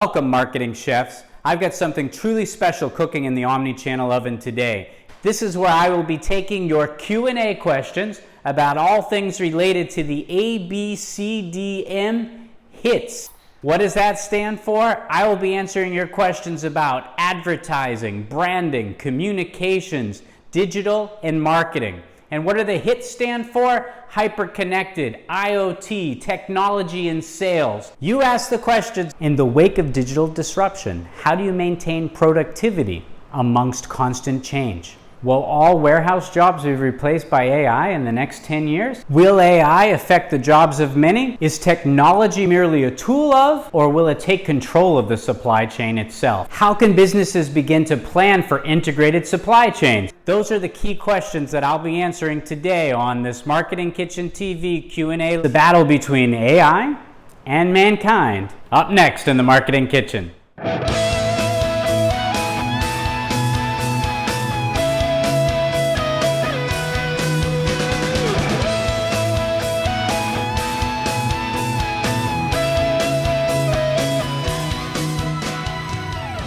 Welcome, marketing chefs. I've got something truly special cooking in the Omni-Channel oven today. This is where I will be taking your Q&A questions about all things related to the ABCDM hits. What does that stand for? I will be answering your questions about advertising, branding, communications, digital, and marketing. And what do the hits stand for? Hyperconnected, IoT, technology, and sales. You ask the questions. In the wake of digital disruption, how do you maintain productivity amongst constant change? Will all warehouse jobs be replaced by AI in the next 10 years? Will AI affect the jobs of many? Is technology merely a tool of, or will it take control of the supply chain itself? How can businesses begin to plan for integrated supply chains? Those are the key questions that I'll be answering today on this Marketing Kitchen TV Q&A. The battle between AI and mankind. Up next in the Marketing Kitchen.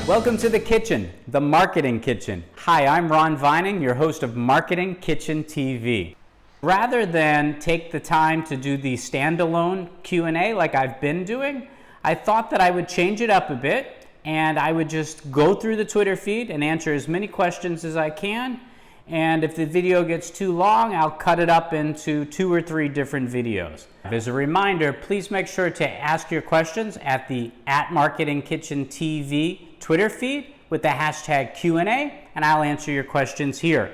Welcome to the kitchen, the Marketing Kitchen. Hi, I'm Ron Vining, your host of Marketing Kitchen TV. Rather than take the time to do the standalone Q&A like I've been doing, I thought that I would change it up a bit and I would just go through the Twitter feed and answer as many questions as I can. And if the video gets too long, I'll cut it up into 2 or 3 different videos. As a reminder, please make sure to ask your questions at the @MarketingKitchenTV Twitter feed with the hashtag Q&A, and I'll answer your questions here.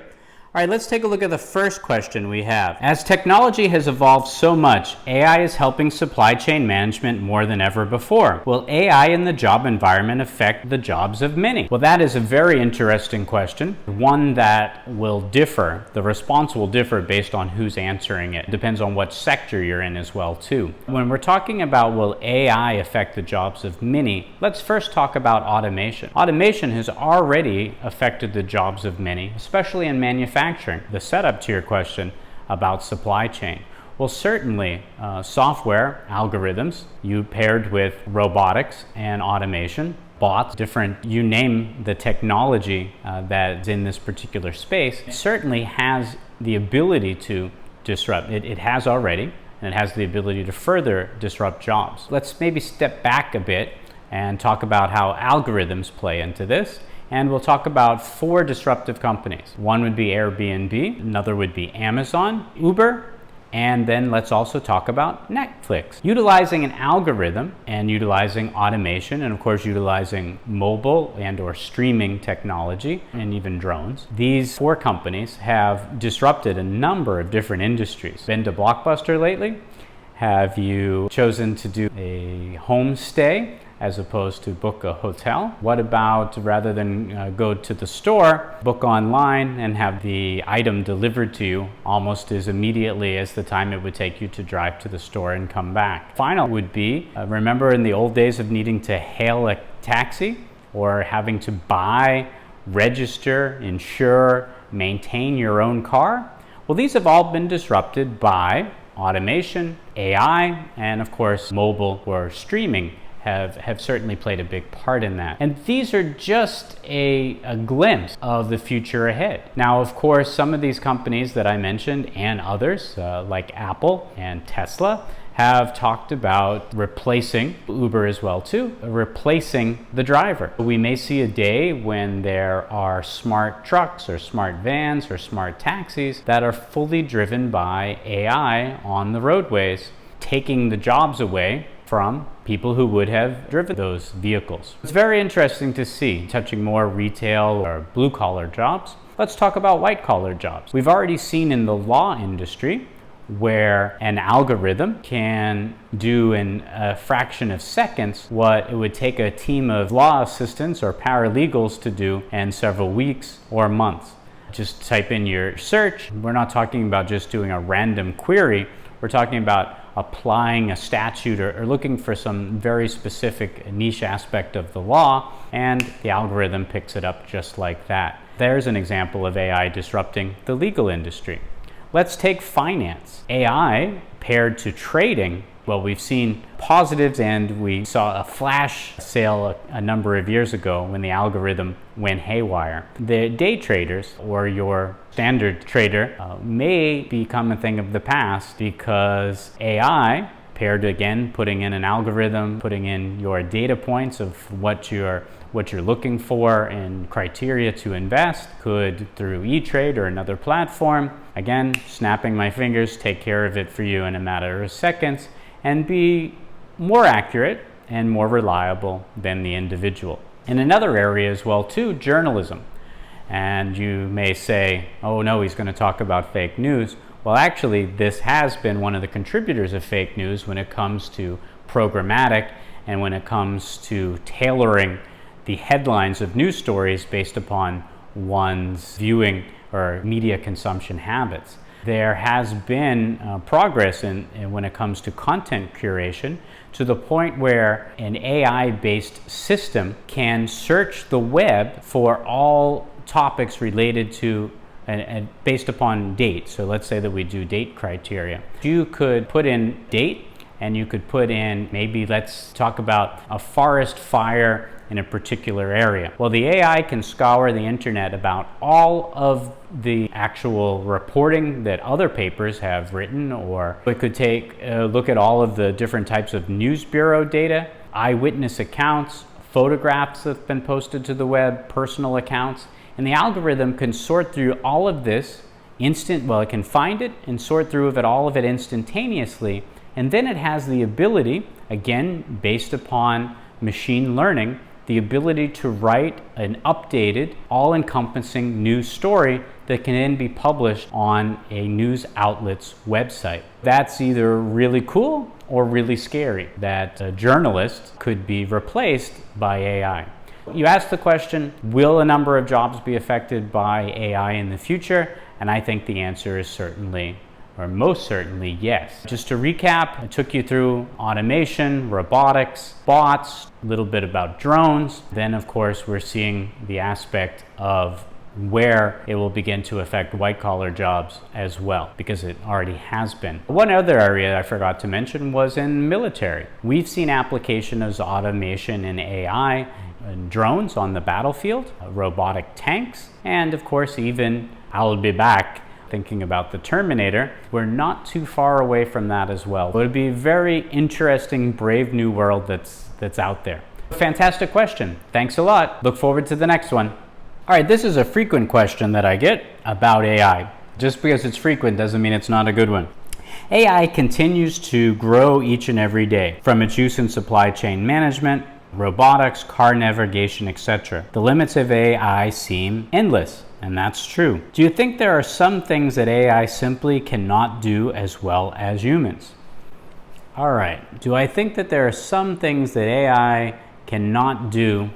All right, let's take a look at the first question we have. As technology has evolved so much, AI is helping supply chain management more than ever before. Will AI in the job environment affect the jobs of many? Well, that is a very interesting question, one that will differ. The response will differ based on who's answering it. It depends on what sector you're in as well, too. When we're talking about will AI affect the jobs of many, let's first talk about automation. Automation has already affected the jobs of many, especially in manufacturing. The setup to your question about supply chain. Well, certainly software algorithms, you paired with robotics and automation, bots, different, you name the technology that's in this particular space, it certainly has the ability to disrupt. It has already, and it has the ability to further disrupt jobs. Let's maybe step back a bit and talk about how algorithms play into this. And we'll talk about 4 disruptive companies. One would be Airbnb, another would be Amazon, Uber, and then let's also talk about Netflix. Utilizing an algorithm and utilizing automation, and of course utilizing mobile and or streaming technology and even drones, these 4 companies have disrupted a number of different industries. Been to Blockbuster lately? Have you chosen to do a homestay as opposed to book a hotel? What about rather than go to the store, book online and have the item delivered to you almost as immediately as the time it would take you to drive to the store and come back? Final would be, remember in the old days of needing to hail a taxi or having to buy, register, insure, maintain your own car? Well, these have all been disrupted by automation, AI, and of course mobile or streaming have certainly played a big part in that. And these are just a glimpse of the future ahead. Now, of course, some of these companies that I mentioned and others like Apple and Tesla have talked about replacing, Uber as well too, replacing the driver. We may see a day when there are smart trucks or smart vans or smart taxis that are fully driven by AI on the roadways, taking the jobs away from people who would have driven those vehicles. It's very interesting to see, touching more retail or blue-collar jobs. Let's talk about white-collar jobs. We've already seen in the law industry where an algorithm can do in a fraction of seconds what it would take a team of law assistants or paralegals to do in several weeks or months. Just type in your search. We're not talking about just doing a random query. We're talking about applying a statute or looking for some very specific niche aspect of the law, and the algorithm picks it up just like that. There's an example of AI disrupting the legal industry. Let's take finance. AI paired to trading Well, we've seen positives, and we saw a flash sale a number of years ago when the algorithm went haywire. The day traders, or your standard trader, may become a thing of the past because AI, paired again, putting in an algorithm, putting in your data points of what you're looking for and criteria to invest, could, through E-Trade or another platform, again, snapping my fingers, take care of it for you in a matter of seconds, and be more accurate and more reliable than the individual. In another area as well too, journalism. And you may say, oh no, he's going to talk about fake news. Well, actually, this has been one of the contributors of fake news when it comes to programmatic and when it comes to tailoring the headlines of news stories based upon one's viewing or media consumption habits. There has been progress in when it comes to content curation, to the point where an AI-based system can search the web for all topics related to and based upon date. So let's say that we do date criteria. You could put in date, and you could put in, maybe let's talk about a forest fire in a particular area. Well, the AI can scour the internet about all of the actual reporting that other papers have written, or it could take a look at all of the different types of news bureau data, eyewitness accounts, photographs that have been posted to the web, personal accounts, and the algorithm can sort through all of this it can find it and sort through all of it instantaneously, and then it has the ability, again, based upon machine learning, the ability to write an updated, all-encompassing news story that can then be published on a news outlet's website. That's either really cool or really scary, that a journalist could be replaced by AI. You asked the question, will a number of jobs be affected by AI in the future? And I think the answer is certainly, or most certainly, yes. Just to recap, I took you through automation, robotics, bots, a little bit about drones. Then, of course, we're seeing the aspect of where it will begin to affect white-collar jobs as well, because it already has been. One other area I forgot to mention was in military. We've seen application of automation in AI, and drones on the battlefield, robotic tanks, and of course even, I'll be back, thinking about the Terminator. We're not too far away from that as well. It would be a very interesting, brave new world that's out there. Fantastic question. Thanks a lot. Look forward to the next one. All right, this is a frequent question that I get about AI. Just because it's frequent doesn't mean it's not a good one. AI continues to grow each and every day, from its use in supply chain management, robotics, car navigation, etc. The limits of AI seem endless, and that's true. Do you think there are some things that AI simply cannot do as well as humans? All right, do I think that there are some things that AI cannot do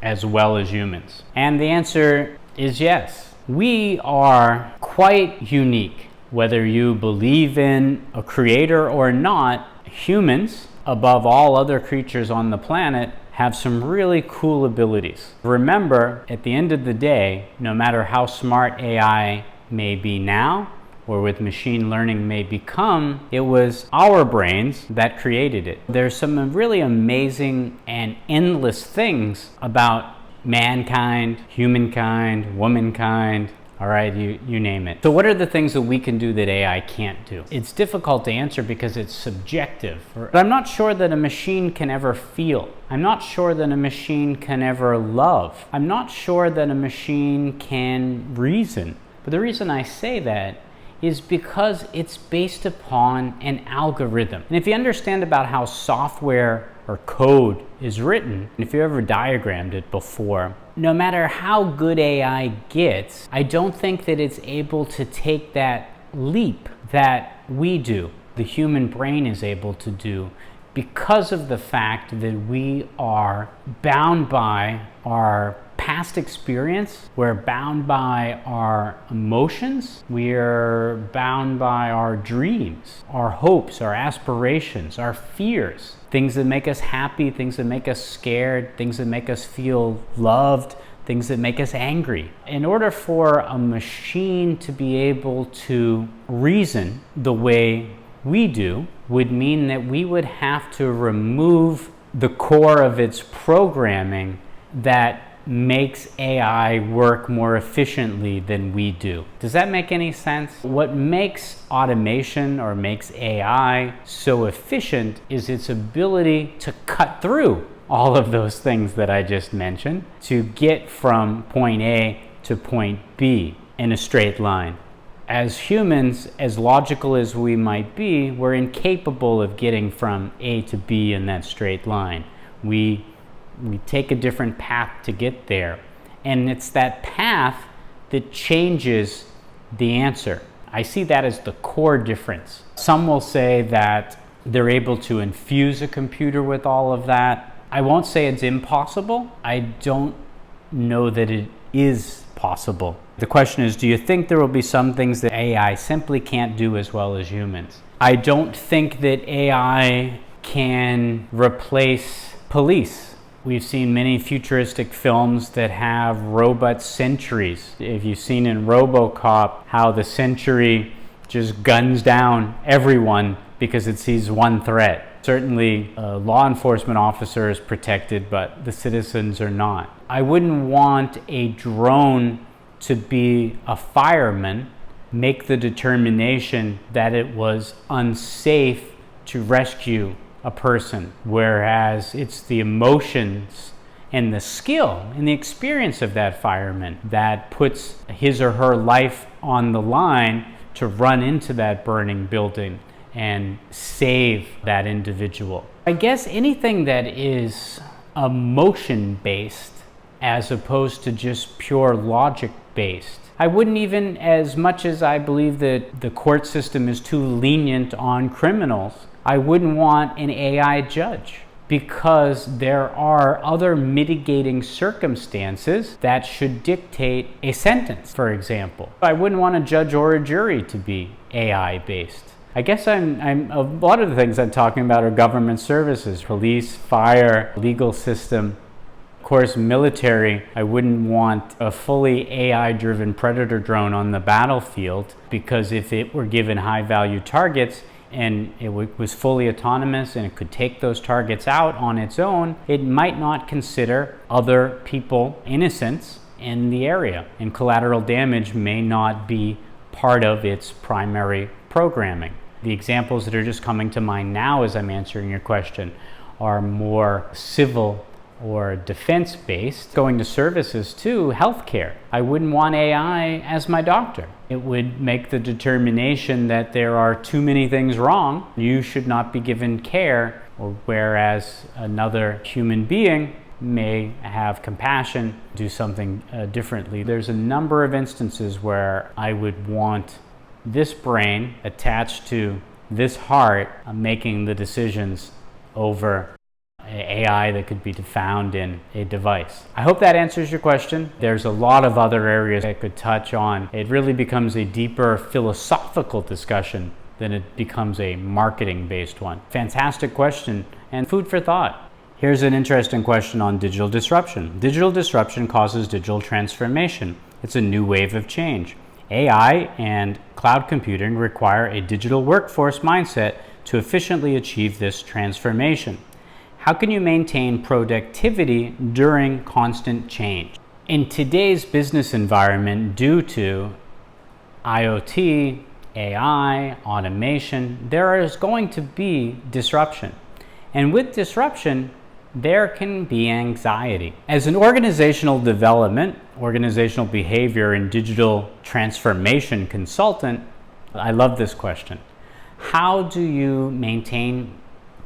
as well as humans? And the answer is yes. We are quite unique. Whether you believe in a creator or not, humans, above all other creatures on the planet, have some really cool abilities. Remember, at the end of the day, no matter how smart AI may be now, or with machine learning may become, it was our brains that created it. There's some really amazing and endless things about mankind, humankind, womankind, all right, you name it. So what are the things that we can do that AI can't do? It's difficult to answer because it's subjective. But I'm not sure that a machine can ever feel. I'm not sure that a machine can ever love. I'm not sure that a machine can reason. But the reason I say that is because it's based upon an algorithm. And if you understand about how software or code is written, and if you ever diagrammed it before, no matter how good AI gets, I don't think that it's able to take that leap that we do, the human brain is able to do, because of the fact that we are bound by our past experience, we're bound by our emotions, we're bound by our dreams, our hopes, our aspirations, our fears, things that make us happy, things that make us scared, things that make us feel loved, things that make us angry. In order for a machine to be able to reason the way we do would mean that we would have to remove the core of its programming that makes AI work more efficiently than we do. Does that make any sense? What makes automation or makes AI so efficient is its ability to cut through all of those things that I just mentioned to get from point A to point B in a straight line. As humans, as logical as we might be, we're incapable of getting from A to B in that straight line. We take a different path to get there. And it's that path that changes the answer. I see that as the core difference. Some will say that they're able to infuse a computer with all of that. I won't say it's impossible. I don't know that it is possible. The question is, do you think there will be some things that AI simply can't do as well as humans? I don't think that AI can replace police. We've seen many futuristic films that have robot sentries. If you've seen in RoboCop how the sentry just guns down everyone because it sees one threat. Certainly a law enforcement officer is protected, but the citizens are not. I wouldn't want a drone to be a fireman, make the determination that it was unsafe to rescue a person, whereas it's the emotions and the skill and the experience of that fireman that puts his or her life on the line to run into that burning building and save that individual. I guess anything that is emotion-based as opposed to just pure logic-based. I wouldn't even, as much as I believe that the court system is too lenient on criminals, I wouldn't want an AI judge because there are other mitigating circumstances that should dictate a sentence, for example. I wouldn't want a judge or a jury to be AI based. I guess a lot of the things I'm talking about are government services, police, fire, legal system. Of course, military, I wouldn't want a fully AI-driven predator drone on the battlefield because if it were given high-value targets, and it was fully autonomous and it could take those targets out on its own, it might not consider other people innocents in the area, and collateral damage may not be part of its primary programming. The examples that are just coming to mind now as I'm answering your question are more civil or defense-based. Going to services too, healthcare. I wouldn't want AI as my doctor. It would make the determination that there are too many things wrong. You should not be given care, or whereas another human being may have compassion, do something differently. There's a number of instances where I would want this brain attached to this heart making the decisions over AI that could be found in a device. I hope that answers your question. There's a lot of other areas I could touch on. It really becomes a deeper philosophical discussion than it becomes a marketing-based one. Fantastic question and food for thought. Here's an interesting question on digital disruption. Digital disruption causes digital transformation. It's a new wave of change. AI and cloud computing require a digital workforce mindset to efficiently achieve this transformation. How can you maintain productivity during constant change? In today's business environment, due to IoT, AI, automation, there is going to be disruption. And with disruption, there can be anxiety. As an organizational development, organizational behavior, and digital transformation consultant, I love this question. How do you maintain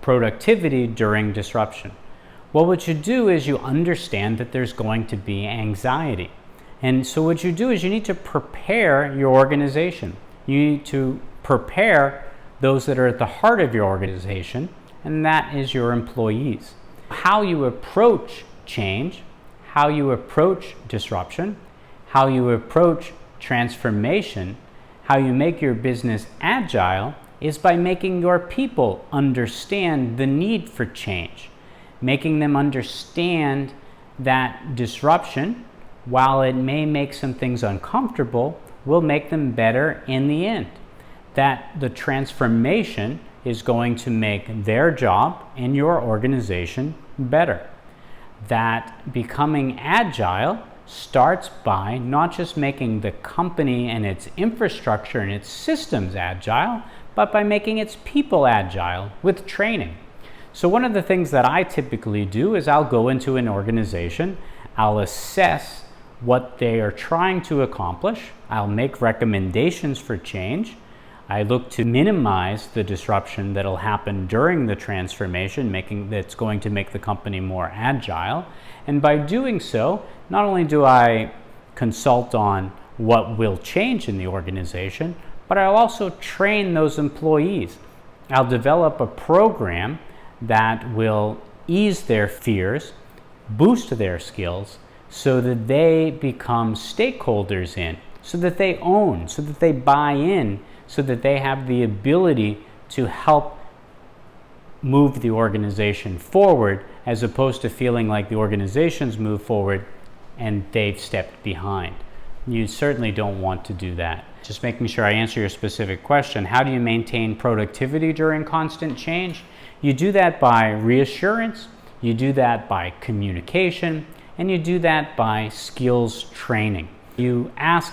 productivity during disruption? Well, what you do is you understand that there's going to be anxiety. And so what you do is you need to prepare your organization. You need to prepare those that are at the heart of your organization, and that is your employees. How you approach change, how you approach disruption, how you approach transformation, how you make your business agile is by making your people understand the need for change, making them understand that disruption, while it may make some things uncomfortable, will make them better in the end. that the transformation is going to make their job and your organization better. That becoming agile starts by not just making the company and its infrastructure and its systems agile, but by making its people agile with training. So one of the things that I typically do is I'll go into an organization, I'll assess what they are trying to accomplish, I'll make recommendations for change, I look to minimize the disruption that'll happen during the transformation, that's going to make the company more agile. And by doing so, not only do I consult on what will change in the organization, but I'll also train those employees. I'll develop a program that will ease their fears, boost their skills, so that they become stakeholders in, so that they own, so that they buy in, so that they have the ability to help move the organization forward, as opposed to feeling like the organization's moved forward and they've stepped behind. You certainly don't want to do that. Just making sure I answer your specific question. How do you maintain productivity during constant change? You do that by reassurance, you do that by communication, and you do that by skills training. You ask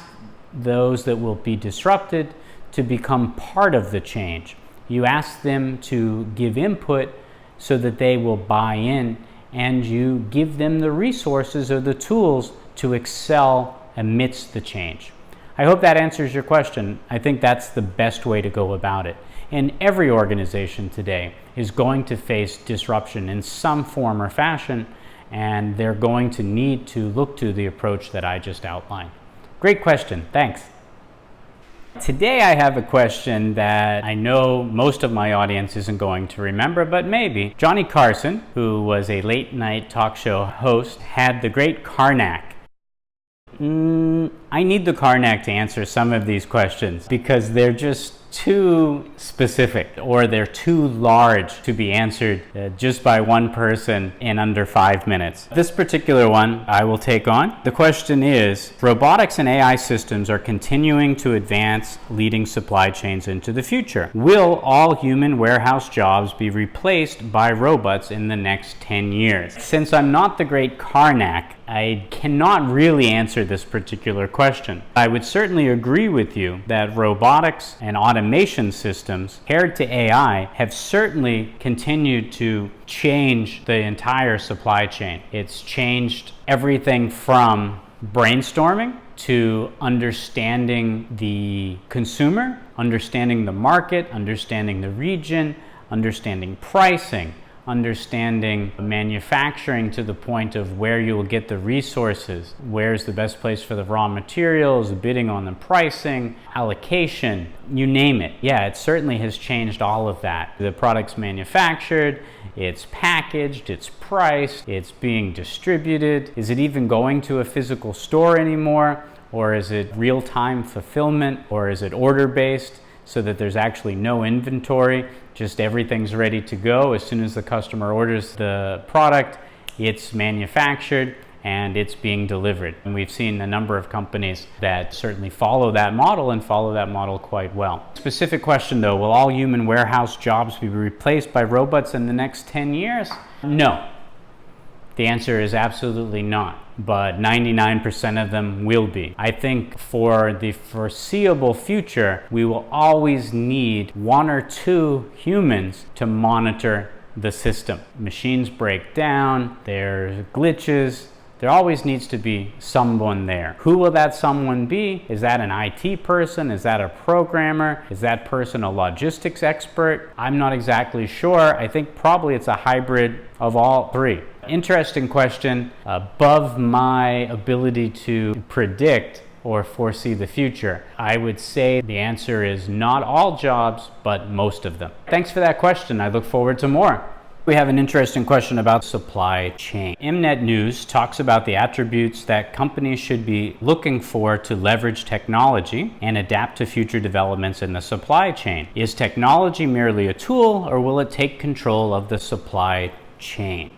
those that will be disrupted to become part of the change. You ask them to give input so that they will buy in, and you give them the resources or the tools to excel amidst the change. I hope that answers your question. I think that's the best way to go about it. And every organization today is going to face disruption in some form or fashion, and they're going to need to look to the approach that I just outlined. Great question, thanks. Today I have a question that I know most of my audience isn't going to remember, but maybe. Johnny Carson, who was a late night talk show host, had the great Karnak. I need the Karnak to answer some of these questions because they're just too specific, or they're too large to be answered just by one person in under 5 minutes. This particular one I will take on. The question is, robotics and AI systems are continuing to advance, leading supply chains into the future. Will all human warehouse jobs be replaced by robots in the next 10 years? Since I'm not the great Karnak, I cannot really answer this particular question. I would certainly agree with you that robotics and automation systems paired to AI have certainly continued to change the entire supply chain. It's changed everything from brainstorming to understanding the consumer, understanding the market, understanding the region, understanding pricing, understanding manufacturing to the point of where you will get the resources, where's the best place for the raw materials, bidding on the pricing, allocation, you name it. Yeah, it certainly has changed all of that. The product's manufactured, it's packaged, it's priced, it's being distributed. Is it even going to a physical store anymore? Or is it real-time fulfillment? Or is it order-based so that there's actually no inventory? Just everything's ready to go. As soon as the customer orders the product, it's manufactured and it's being delivered. And we've seen a number of companies that certainly follow that model and follow that model quite well. Specific question though, will all human warehouse jobs be replaced by robots in the next 10 years? No. The answer is absolutely not, but 99% of them will be. I think for the foreseeable future, we will always need 1 or 2 humans to monitor the system. Machines break down, there's glitches, there always needs to be someone there. Who will that someone be? Is that an IT person? Is that a programmer? Is that person a logistics expert? I'm not exactly sure. I think probably it's a hybrid of all 3. Interesting question. Above my ability to predict or foresee the future, I would say the answer is not all jobs, but most of them. Thanks for that question. I look forward to more. We have an interesting question about supply chain. Mnet News talks about the attributes that companies should be looking for to leverage technology and adapt to future developments in the supply chain. Is technology merely a tool, or will it take control of the supply chain?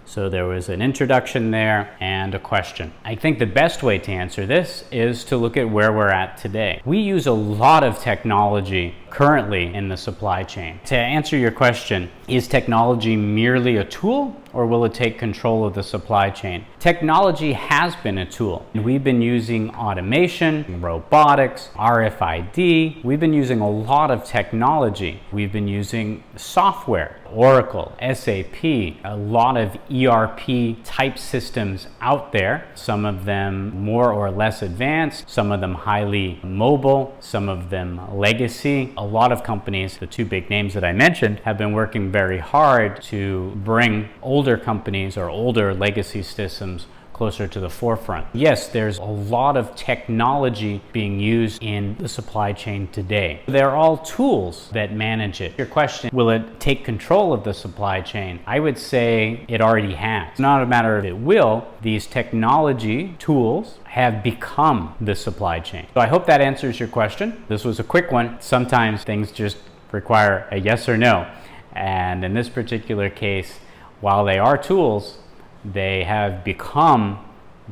So there was an introduction there and a question. I think the best way to answer this is to look at where we're at today. We use a lot of technology currently in the supply chain. To answer your question, is technology merely a tool or will it take control of the supply chain? Technology has been a tool. We've been using automation, robotics, RFID. We've been using a lot of technology. We've been using software, Oracle, SAP, a lot of ERP type systems out there, some of them more or less advanced, some of them highly mobile, some of them legacy. A lot of companies, the two big names that I mentioned, have been working very hard to bring older companies or older legacy systems closer to the forefront. Yes, there's a lot of technology being used in the supply chain today. They're all tools that manage it. Your question, will it take control of the supply chain? I would say it already has. It's not a matter of it will. These technology tools have become the supply chain. So I hope that answers your question. This was a quick one. Sometimes things just require a yes or no. And in this particular case, while they are tools, they have become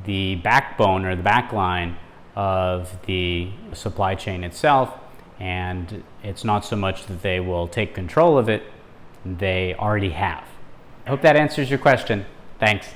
the backbone or the backline of the supply chain itself, and it's not so much that they will take control of it, they already have. I hope that answers your question. Thanks.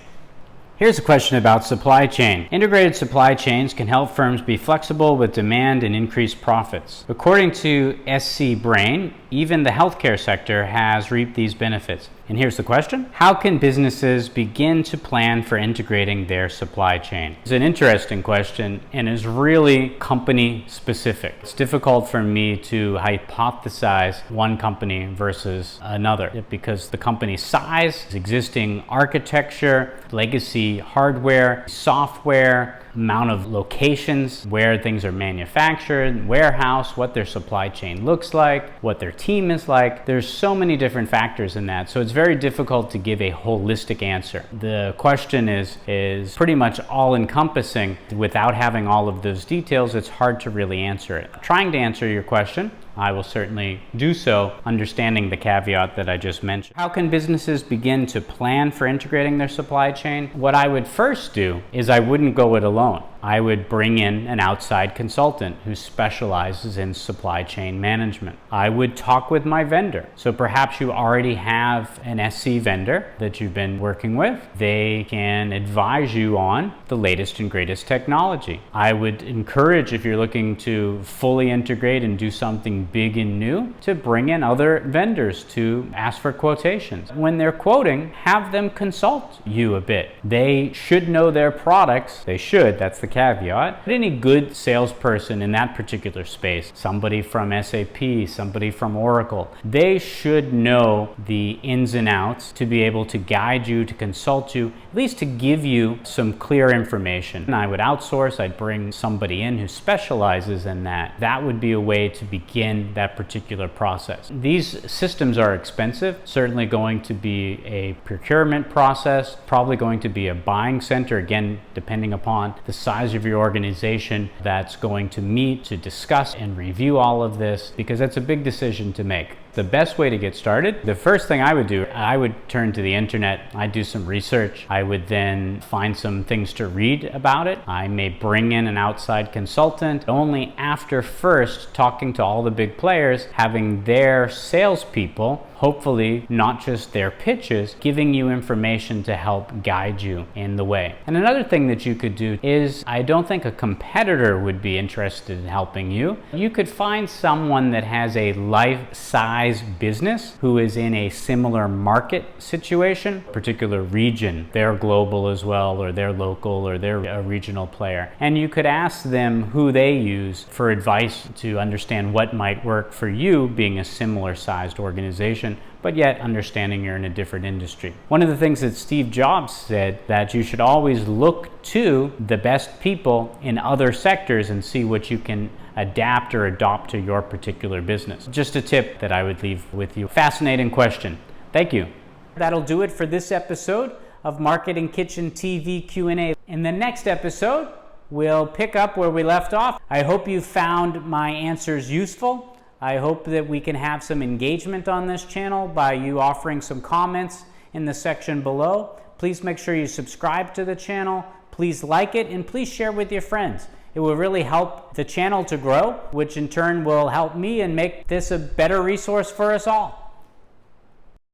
Here's a question about supply chain. Integrated supply chains can help firms be flexible with demand and increase profits. According to SC Brain, even the healthcare sector has reaped these benefits. And here's the question. How can businesses begin to plan for integrating their supply chain? It's an interesting question and is really company specific. It's difficult for me to hypothesize one company versus another because the company size, existing architecture, legacy hardware, software, amount of locations where things are manufactured, warehouse, what their supply chain looks like, what their team is like. There's so many different factors in that, so it's very difficult to give a holistic answer. The question is pretty much all-encompassing. Without having all of those details, it's hard to really answer it. Trying to answer your question, I will certainly do so, understanding the caveat that I just mentioned. How can businesses begin to plan for integrating their supply chain? What I would first do is I wouldn't go it alone. I would bring in an outside consultant who specializes in supply chain management. I would talk with my vendor. So perhaps you already have an SC vendor that you've been working with. They can advise you on the latest and greatest technology. I would encourage, if you're looking to fully integrate and do something big and new, to bring in other vendors to ask for quotations. When they're quoting, have them consult you a bit. They should know their products. They should, that's the caveat. But any good salesperson in that particular space, somebody from SAP, somebody from Oracle, they should know the ins and outs to be able to guide you, to consult you, at least to give you some clear information. And I would outsource, I'd bring somebody in who specializes in that. That would be a way to begin that particular process. These systems are expensive, certainly going to be a procurement process, probably going to be a buying center, again, depending upon the size of your organization that's going to meet to discuss and review all of this, because that's a big decision to make. The best way to get started, the first thing I would do, I would turn to the internet. I'd do some research. I would then find some things to read about it. I may bring in an outside consultant, only after first talking to all the big players, having their salespeople, hopefully not just their pitches, giving you information to help guide you in the way. And another thing that you could do is, I don't think a competitor would be interested in helping you. You could find someone that has a life-size business who is in a similar market situation, particular region. They're global as well, or they're local, or they're a regional player. And you could ask them who they use for advice to understand what might work for you, being a similar sized organization, but yet understanding you're in a different industry. One of the things that Steve Jobs said, that you should always look to the best people in other sectors and see what you can adapt or adopt to your particular business. Just a tip that I would leave with you. Fascinating question. Thank you. That'll do it for this episode of Marketing Kitchen TV Q&A. In the next episode, we'll pick up where we left off. I hope you found my answers useful. I hope that we can have some engagement on this channel by you offering some comments in the section below. please make sure you subscribe to the channel. Please like it and please share with your friends. It will really help the channel to grow, which in turn will help me and make this a better resource for us all.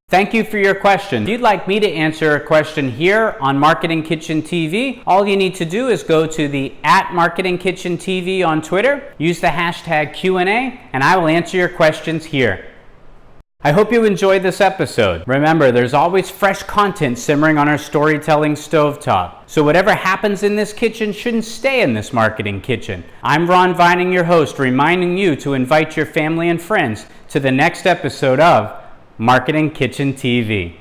Thank you for your question. If you'd like me to answer a question here on Marketing Kitchen TV, all you need to do is go to the @MarketingKitchenTV on Twitter, use the hashtag Q&A, and I will answer your questions here. I hope you enjoyed this episode. Remember, there's always fresh content simmering on our storytelling stovetop. So whatever happens in this kitchen shouldn't stay in this marketing kitchen. I'm Ron Vining, your host, reminding you to invite your family and friends to the next episode of Marketing Kitchen TV.